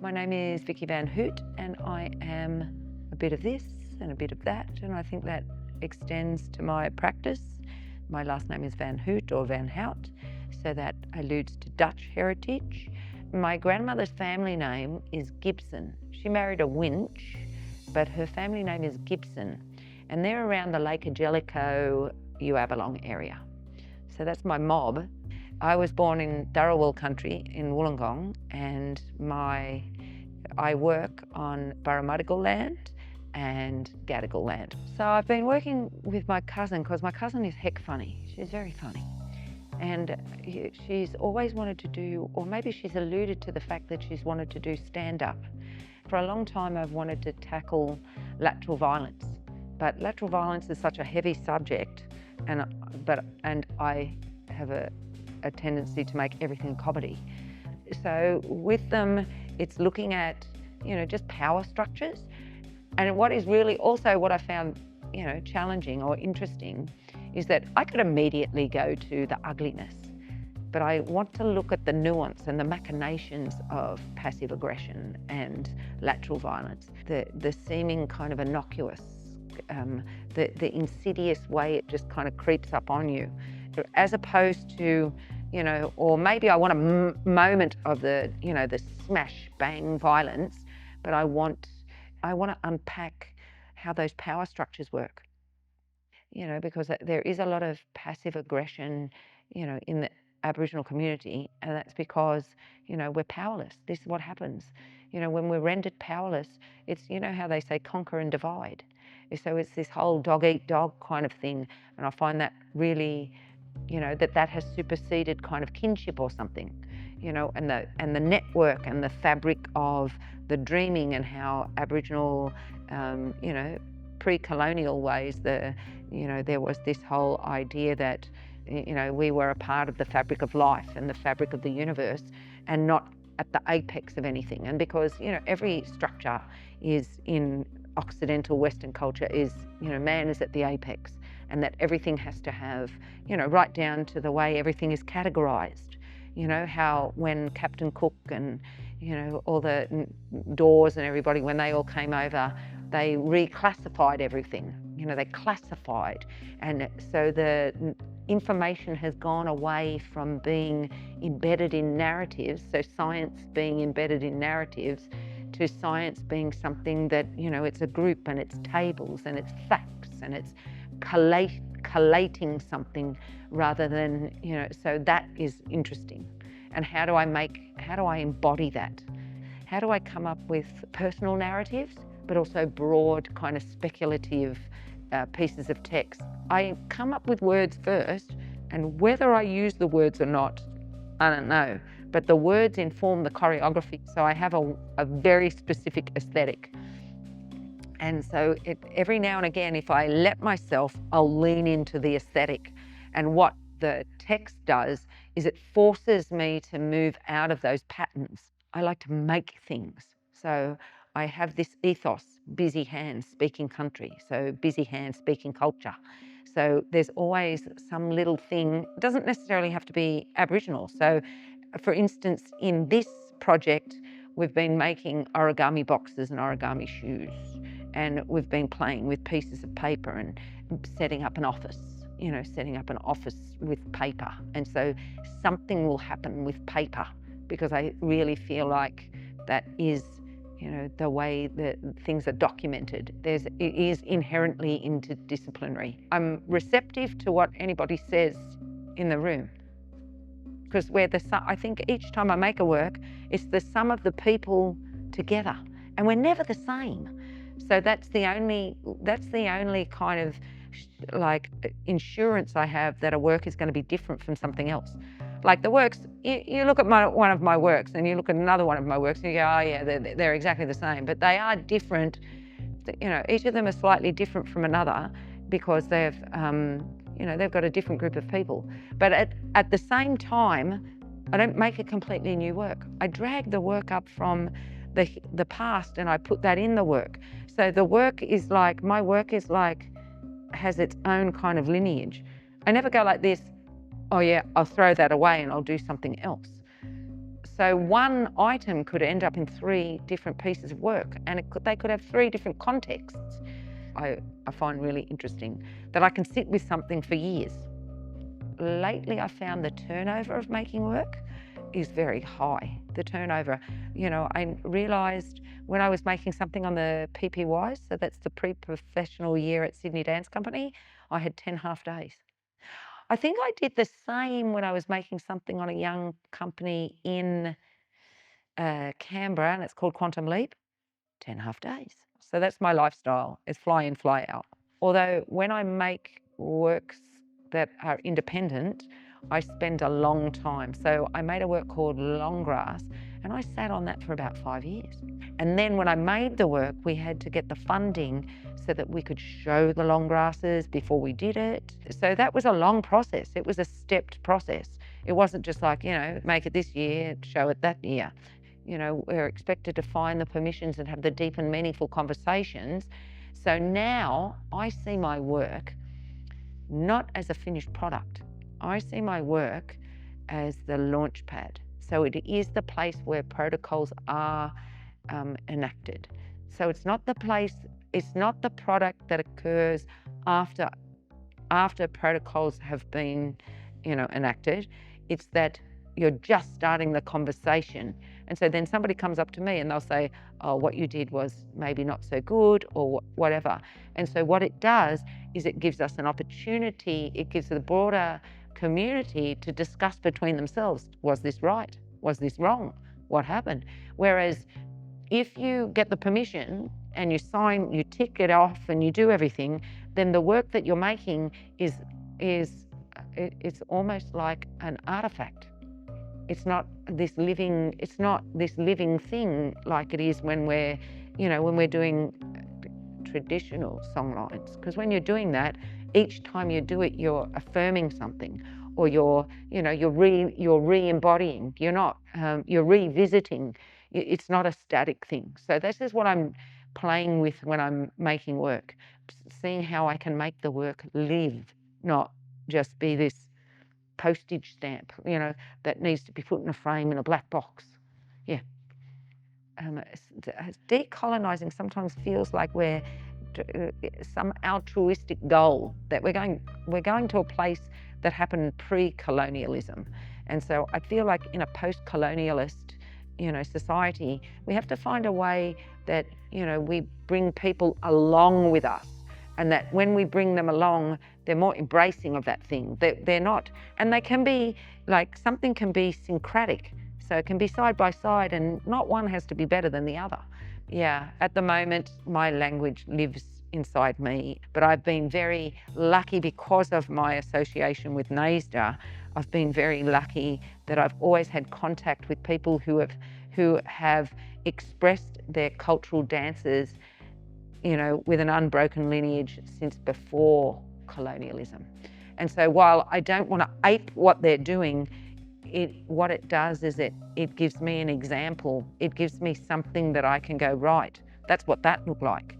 My name is Vicki van Hout, and I am a bit of this and a bit of that, and I think that extends to my practice. My last name is Van Hout or Van Hout, so that alludes to Dutch heritage. My grandmother's family name is Gibson. She married a Winch, but her family name is Gibson, and they're around the Lake Jellicoe, Uabalong area. So that's my mob. I was born in Dharawal country in Wollongong, and I work on Barramadigal land and Gadigal land. So I've been working with my cousin because my cousin is heck funny. She's very funny. And she's always wanted to do, or maybe she's alluded to the fact that she's wanted to do stand-up. For a long time I've wanted to tackle lateral violence, but lateral violence is such a heavy subject, and I have a tendency to make everything comedy. So with them, it's looking at, just power structures. And what is really also what I found, challenging or interesting is that I could immediately go to the ugliness, but I want to look at the nuance and the machinations of passive aggression and lateral violence, the seeming kind of innocuous, the insidious way it just kind of creeps up on you, as opposed to, or maybe I want a moment of the smash bang violence, but I want to unpack how those power structures work, because there is a lot of passive aggression, in the Aboriginal community, and that's because, we're powerless. This is what happens. When we're rendered powerless, it's, how they say conquer and divide. So it's this whole dog eat dog kind of thing, and I find that really, that has superseded kind of kinship or something, and the network and the fabric of the dreaming, and how Aboriginal, pre-colonial ways, there was this whole idea that, we were a part of the fabric of life and the fabric of the universe, and not at the apex of anything. And because, every structure is in Occidental Western culture is, man is at the apex, and that everything has to have, right down to the way everything is categorized. How when Captain Cook and, all the Doors and everybody, when they all came over, they reclassified everything. They classified. And so the information has gone away from being embedded in narratives, so science being embedded in narratives, to science being something that, it's a group, and it's tables, and it's facts, and it's collating something rather than, so that is interesting. And how do I embody that? How do I come up with personal narratives, but also broad kind of speculative pieces of text? I come up with words first, and whether I use the words or not, I don't know, but the words inform the choreography. So I have a very specific aesthetic. And so every now and again, if I let myself, I'll lean into the aesthetic. And what the text does is it forces me to move out of those patterns. I like to make things. So I have this ethos, busy hands speaking country, so busy hands speaking culture. So there's always some little thing, it doesn't necessarily have to be Aboriginal. So for instance, in this project, we've been making origami boxes and origami shoes, and we've been playing with pieces of paper and setting up an office, setting up an office with paper. And so something will happen with paper, because I really feel like that is, the way that things are documented. It is inherently interdisciplinary. I'm receptive to what anybody says in the room, because I think each time I make a work, it's the sum of the people together, and we're never the same. So that's the only kind of like insurance I have that a work is going to be different from something else. Like the works, you look at one of my works and you look at another one of my works and you go, oh yeah, they're exactly the same, but they are different. Each of them is slightly different from another because they've got a different group of people. But at the same time, I don't make a completely new work. I drag the work up from the past and I put that in the work. So the work is like, my work is like, has its own kind of lineage. I never go like this, oh yeah, I'll throw that away and I'll do something else. So one item could end up in 3 different pieces of work, and they could have 3 different contexts. I find really interesting that I can sit with something for years. Lately, I found the turnover of making work is very high. The turnover, I realised when I was making something on the PPY, so that's the pre-professional year at Sydney Dance Company, I had 10 half days. I think I did the same when I was making something on a young company in Canberra, and it's called Quantum Leap, 10 half days. So that's my lifestyle, is fly in, fly out. Although when I make works that are independent, I spend a long time. So I made a work called Long Grass, and I sat on that for about 5 years. And then when I made the work, we had to get the funding so that we could show the long grasses before we did it. So that was a long process. It was a stepped process. It wasn't just like, make it this year, show it that year. We're expected to find the permissions and have the deep and meaningful conversations. So now I see my work not as a finished product. I see my work as the launch pad. So it is the place where protocols are enacted. So it's not the place, it's not the product that occurs after protocols have been, enacted. It's that you're just starting the conversation. And so then somebody comes up to me and they'll say, oh, what you did was maybe not so good or whatever. And so what it does is it gives us an opportunity, it gives the broader community to discuss between themselves, was this right? Was this wrong? What happened? Whereas if you get the permission and you sign, you tick it off and you do everything, then the work that you're making is it's almost like an artifact. It's not this living thing like it is when we're doing traditional songlines. Because when you're doing that, each time you do it, you're affirming something, or you're re-embodying. You're revisiting. It's not a static thing. So this is what I'm playing with when I'm making work, seeing how I can make the work live, not just be this postage stamp, that needs to be put in a frame in a black box. Yeah. Decolonising sometimes feels like we're some altruistic goal, that we're going to a place that happened pre-colonialism. And so I feel like in a post-colonialist, society, we have to find a way that, we bring people along with us. And that when we bring them along, they're more embracing of that thing. They're not, and they can be like, something can be syncretic. So it can be side by side, and not one has to be better than the other. Yeah, at the moment, my language lives inside me, but I've been very lucky because of my association with NAISDA. I've been very lucky that I've always had contact with people who have expressed their cultural dances with an unbroken lineage since before colonialism. And so while I don't want to ape what they're doing, what it does is it gives me an example. It gives me something that I can go, right, that's what that looked like.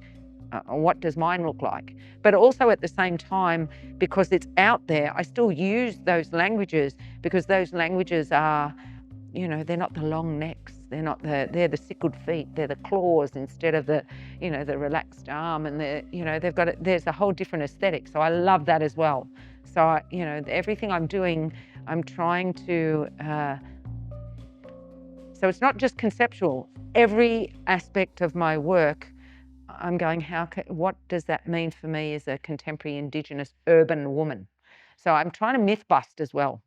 What does mine look like? But also at the same time, because it's out there, I still use those languages, because those languages are, they're not the long necks. They're the sickled feet. They're the claws instead of the, the relaxed arm, and there's a whole different aesthetic. So I love that as well. So everything I'm doing, I'm trying to. So it's not just conceptual. Every aspect of my work, I'm going, what does that mean for me as a contemporary Indigenous urban woman? So I'm trying to myth bust as well.